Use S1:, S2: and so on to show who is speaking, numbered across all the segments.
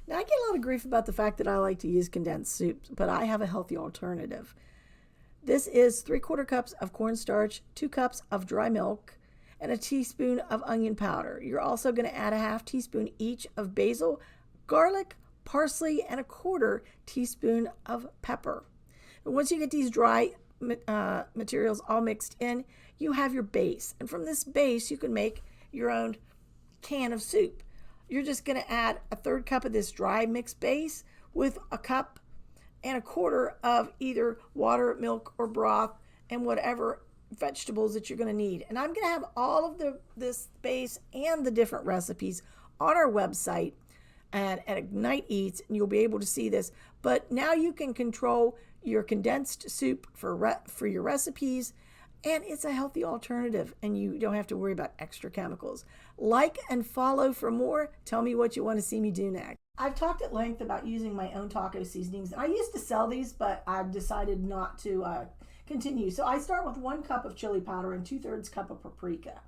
S1: Now, I get a lot of grief about the fact that I like to use condensed soups, but I have a healthy alternative. This is 3/4 cups of cornstarch, 2 cups of dry milk, and a teaspoon of onion powder. You're also going to add a half teaspoon each of basil, garlic, parsley, and a 1/4 teaspoon of pepper. And once you get these dry materials all mixed in, you have your base. And from this base, you can make your own can of soup. You're just going to add a 1/3 cup of this dry mixed base with a cup and a 1/4 of either water, milk, or broth, and whatever vegetables that you're going to need. And I'm going to have all of this base and the different recipes on our website and at Ignite Eats, and you'll be able to see this. But now you can control your condensed soup for your recipes, and it's a healthy alternative, and you don't have to worry about extra chemicals. Like and follow for more. Tell me what you want to see me do next. I've talked at length about using my own taco seasonings. I used to sell these, but I've decided not to continue. So I start with 1 cup of chili powder and 2/3 cup of paprika.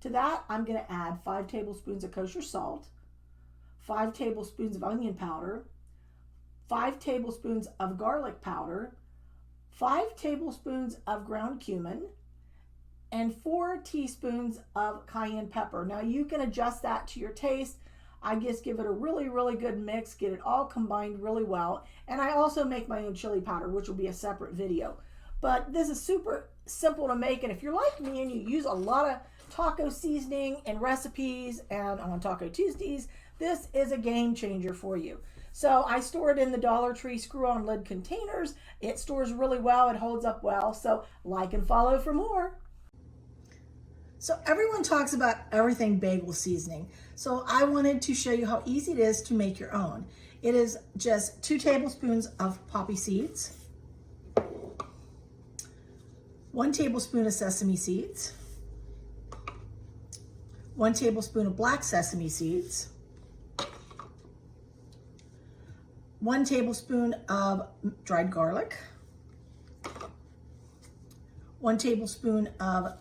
S1: To that, I'm going to add 5 tablespoons of kosher salt, 5 tablespoons of onion powder, 5 tablespoons of garlic powder, 5 tablespoons of ground cumin, and 4 teaspoons of cayenne pepper. Now you can adjust that to your taste. I just give it a really, really good mix, get it all combined really well. And I also make my own chili powder, which will be a separate video. But this is super simple to make. And if you're like me and you use a lot of taco seasoning and recipes and on Taco Tuesdays, this is a game changer for you. So I store it in the Dollar Tree screw-on lid containers. It stores really well. It holds up well. So like and follow for more. So everyone talks about everything bagel seasoning. So I wanted to show you how easy it is to make your own. It is just 2 tablespoons of poppy seeds, 1 tablespoon of sesame seeds, 1 tablespoon of black sesame seeds, 1 tablespoon of dried garlic, 1 tablespoon of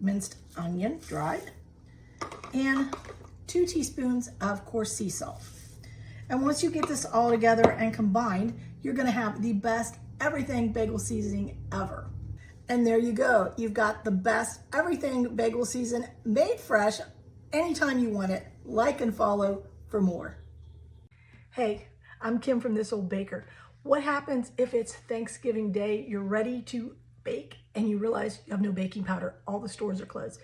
S1: minced onion, dried, and 2 teaspoons of coarse sea salt. And once you get this all together and combined, you're gonna have the best everything bagel seasoning ever. And there you go. You've got the best everything bagel season made fresh anytime you want it. Like and follow for more. Hey, I'm Kim from This Old Baker. What happens if it's Thanksgiving Day, you're ready to bake, and you realize you have no baking powder? All the stores are closed.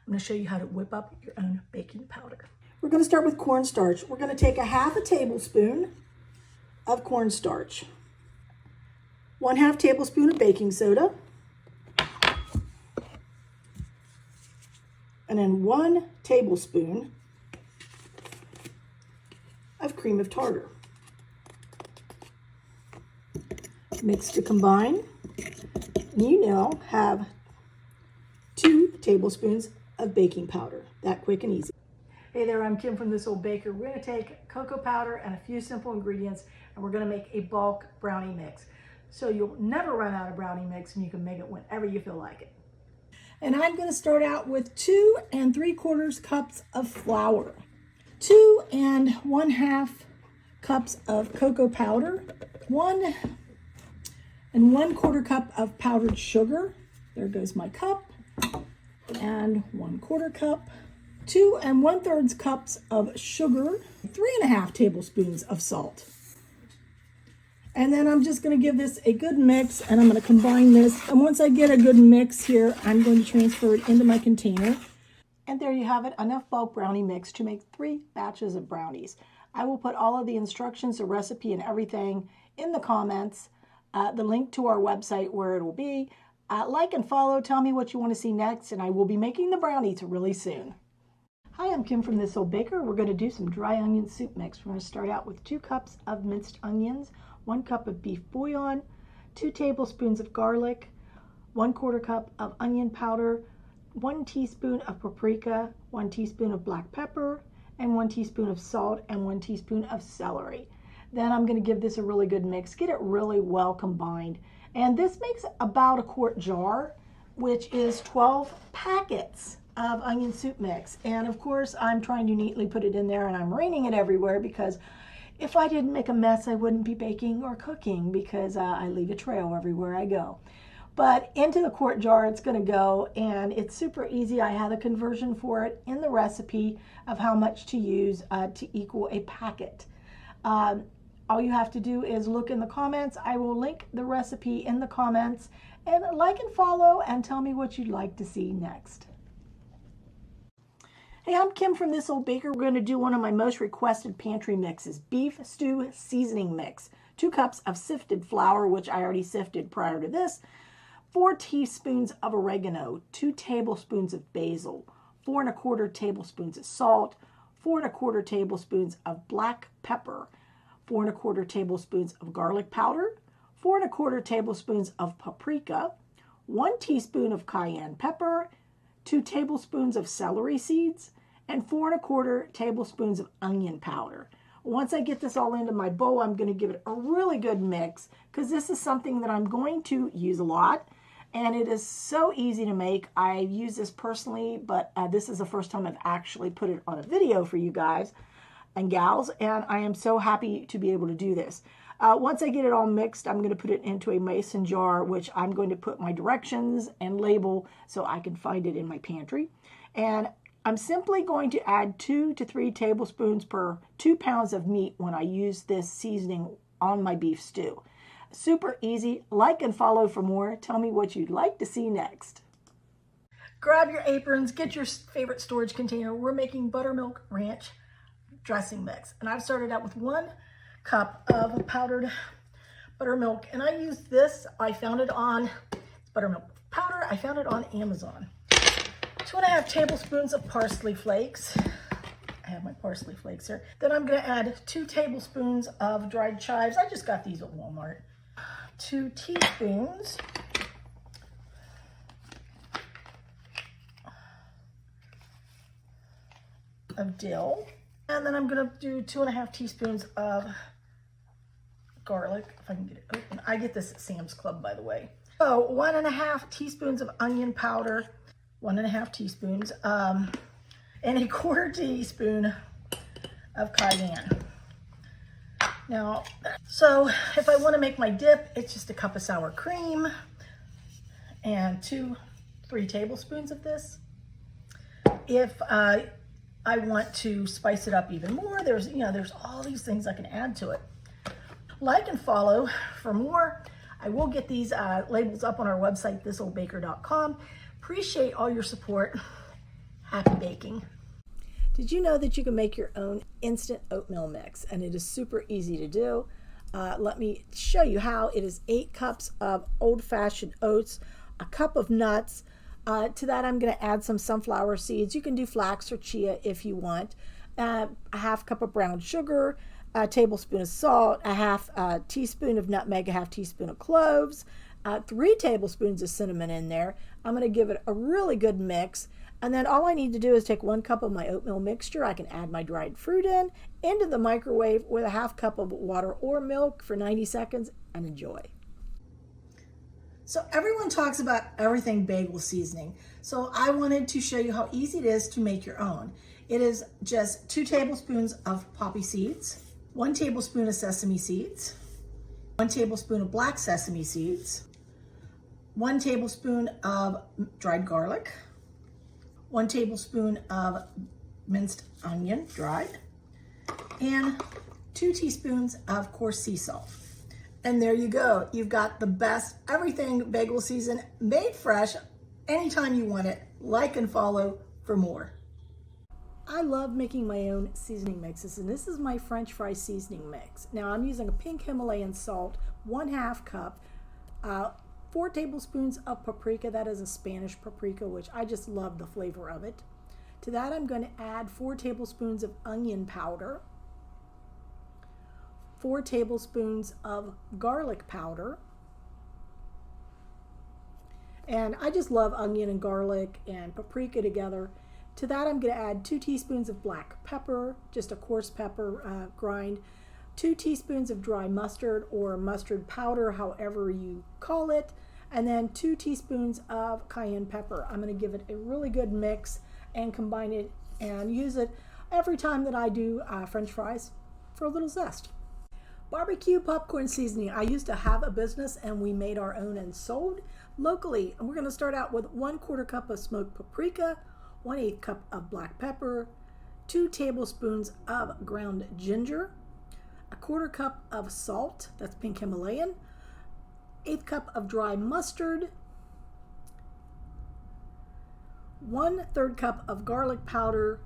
S1: I'm going to show you how to whip up your own baking powder. We're going to start with cornstarch. We're going to take 1/2 tablespoon of cornstarch, 1/2 tablespoon of baking soda, and then 1 tablespoon of cream of tartar. Mix to combine. You now have 2 tablespoons of baking powder. That quick and easy. Hey there, I'm Kim from This Old Baker. We're going to take cocoa powder and a few simple ingredients, and we're going to make a bulk brownie mix. So you'll never run out of brownie mix, and you can make it whenever you feel like it. And I'm going to start out with 2 3/4 cups of flour, 2 1/2 cups of cocoa powder, 1 1/4 cup of powdered sugar. There goes my cup. And 1/4 cup, 2 1/3 cups of sugar, 3 1/2 tablespoons of salt. And then I'm just going to give this a good mix, and I'm going to combine this. And once I get a good mix here, I'm going to transfer it into my container. And there you have it, enough bulk brownie mix to make 3 batches of brownies. I will put all of the instructions, the recipe, and everything in the comments. The link to our website where it will be. Like and follow, tell me what you want to see next, and I will be making the brownies really soon. Hi, I'm Kim from This Old Baker. We're going to do some dry onion soup mix. We're going to start out with 2 cups of minced onions, 1 cup of beef bouillon, 2 tablespoons of garlic, 1/4 cup of onion powder, 1 teaspoon of paprika, 1 teaspoon of black pepper, and 1 teaspoon of salt, and 1 teaspoon of celery. Then I'm going to give this a really good mix, get it really well combined. And this makes about a quart jar, which is 12 packets of onion soup mix. And of course, I'm trying to neatly put it in there, and I'm raining it everywhere because If I didn't make a mess, I wouldn't be baking or cooking because I leave a trail everywhere I go. But into the quart jar it's going to go, and it's super easy. I had a conversion for it in the recipe of how much to use to equal a packet. All you have to do is look in the comments. I will link the recipe in the comments, and like and follow and tell me what you'd like to see next. Hey, I'm Kim from This Old Baker. We're going to do one of my most requested pantry mixes, beef stew seasoning mix. 2 cups of sifted flour, which I already sifted prior to this, 4 teaspoons of oregano, 2 tablespoons of basil, 4 1/4 tablespoons of salt, 4 1/4 tablespoons of black pepper, 4 1/4 tablespoons of garlic powder, 4 1/4 tablespoons of paprika, 1 teaspoon of cayenne pepper, 2 tablespoons of celery seeds, and 4 1/4 tablespoons of onion powder. Once I get this all into my bowl, I'm going to give it a really good mix because this is something that I'm going to use a lot, and it is so easy to make. I use this personally, but this is the first time I've actually put it on a video for you guys and gals, and I am so happy to be able to do this. Once I get it all mixed, I'm going to put it into a mason jar, which I'm going to put my directions and label so I can find it in my pantry. And I'm simply going to add 2 to 3 tablespoons per 2 pounds of meat when I use this seasoning on my beef stew. Super easy. Like and follow for more. Tell me what you'd like to see next. Grab your aprons, get your favorite storage container. We're making buttermilk ranch dressing mix. And I've started out with 1 cup of powdered buttermilk. And I used this. I found it on buttermilk powder. I found it on Amazon. 2½ tablespoons of parsley flakes. I have my parsley flakes here. Then I'm going to add 2 tablespoons of dried chives. I just got these at Walmart. 2 teaspoons of dill. And then I'm going to do 2½ teaspoons of garlic, if I can get it open. I get this at Sam's Club, by the way. So 1½ teaspoons of onion powder, 1½ teaspoons, and 1/4 teaspoon of cayenne. Now, so if I want to make my dip, it's just a cup of sour cream and 3 tablespoons of this. If I want to spice it up even more, there's all these things I can add to it. Like and follow for more. I will get these labels up on our website, thisoldbaker.com. Appreciate all your support. Happy baking. Did you know that you can make your own instant oatmeal mix? And it is super easy to do. Let me show you how. It is 8 cups of old-fashioned oats, a cup of nuts. To that, I'm going to add some sunflower seeds. You can do flax or chia if you want. A 1/2 cup of brown sugar, a tablespoon of salt, a 1/2 teaspoon of nutmeg, a 1/2 teaspoon of cloves, 3 tablespoons of cinnamon in there. I'm going to give it a really good mix. And then all I need to do is take 1 cup of my oatmeal mixture. I can add my dried fruit into the microwave with a 1/2 cup of water or milk for 90 seconds and enjoy. So everyone talks about everything bagel seasoning. So I wanted to show you how easy it is to make your own. It is just 2 tablespoons of poppy seeds, 1 tablespoon of sesame seeds, 1 tablespoon of black sesame seeds, 1 tablespoon of dried garlic, 1 tablespoon of minced onion, dried, and 2 teaspoons of coarse sea salt. And there you go. You've got the best everything bagel season made fresh anytime you want it. Like and follow for more. I love making my own seasoning mixes, and this is my French fry seasoning mix. Now I'm using a pink Himalayan salt, 1/2 cup, 4 tablespoons of paprika. That is a Spanish paprika, which I just love the flavor of it. To that I'm going to add 4 tablespoons of onion powder, 4 tablespoons of garlic powder. And I just love onion and garlic and paprika together. To that I'm going to add 2 teaspoons of black pepper, just a coarse pepper grind, 2 teaspoons of dry mustard or mustard powder, however you call it, and then 2 teaspoons of cayenne pepper. I'm going to give it a really good mix and combine it and use it every time that I do French fries. for a little zest. Barbecue popcorn seasoning. I used to have a business and we made our own and sold locally. And we're going to start out with 1/4 cup of smoked paprika, 1/8 cup of black pepper, 2 tablespoons of ground ginger, 1/4 cup of salt, that's pink Himalayan, 1/8 cup of dry mustard, 1/3 cup of garlic powder,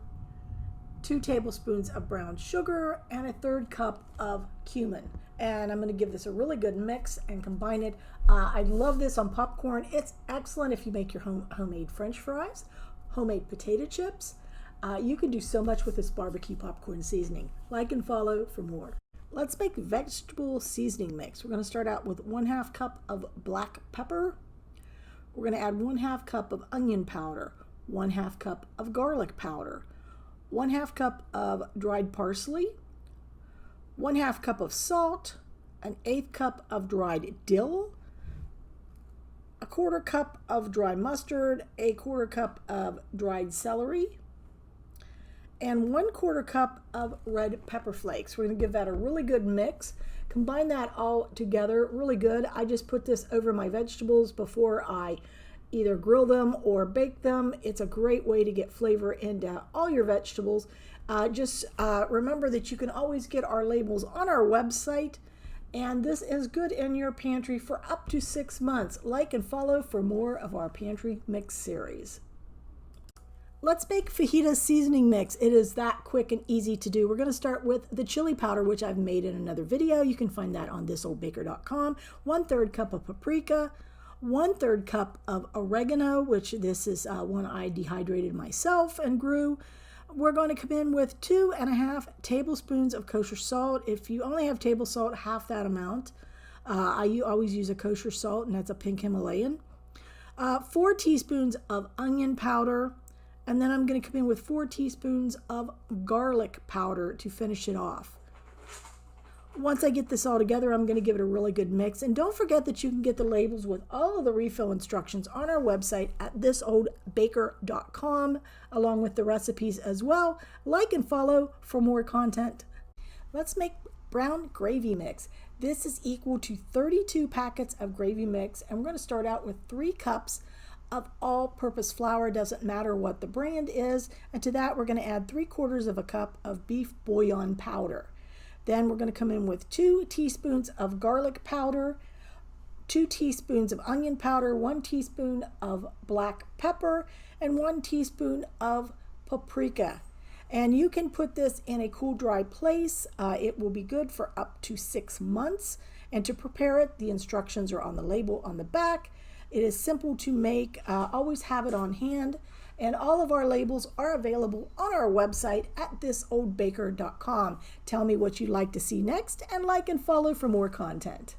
S1: 2 tablespoons of brown sugar, and 1/3 cup of cumin. And I'm going to give this a really good mix and combine it. I love this on popcorn. It's excellent if you make your homemade French fries, homemade potato chips. You can do so much with this barbecue popcorn seasoning. Like and follow for more. Let's make vegetable seasoning mix. We're going to start out with 1/2 cup of black pepper. We're going to add 1/2 cup of onion powder, 1/2 cup of garlic powder, 1/2 cup of dried parsley, 1/2 cup of salt, 1/8 cup of dried dill, 1/4 cup of dry mustard, 1/4 cup of dried celery, and 1/4 cup of red pepper flakes. We're going to give that a really good mix. Combine that all together really good. I just put this over my vegetables before I either grill them or bake them. It's a great way to get flavor into all your vegetables. Just remember that you can always get our labels on our website, and this is good in your pantry for up to 6 months. Like and follow for more of our Pantry Mix series. Let's make fajita seasoning mix. It is that quick and easy to do. We're going to start with the chili powder, which I've made in another video. You can find that on thisoldbaker.com. 1/3 cup of paprika, 1/3 cup of oregano, which this is one I dehydrated myself and grew. We're going to come in with 2.5 tablespoons of kosher salt. If you only have table salt, half that amount. I always use a kosher salt, and that's a pink Himalayan. 4 teaspoons of onion powder. And then I'm going to come in with 4 teaspoons of garlic powder to finish it off. Once I get this all together, I'm going to give it a really good mix. And don't forget that you can get the labels with all of the refill instructions on our website at thisoldbaker.com, along with the recipes as well. Like and follow for more content. Let's make brown gravy mix. This is equal to 32 packets of gravy mix. And we're going to start out with 3 cups of all-purpose flour. Doesn't matter what the brand is. And to that, we're going to add 3/4 cup of beef bouillon powder. Then we're going to come in with 2 teaspoons of garlic powder, 2 teaspoons of onion powder, 1 teaspoon of black pepper, and 1 teaspoon of paprika. And you can put this in a cool, dry place. It will be good for up to 6 months. And to prepare it, the instructions are on the label on the back. It is simple to make. Always have it on hand. And all of our labels are available on our website at thisoldbaker.com. Tell me what you'd like to see next, and like and follow for more content.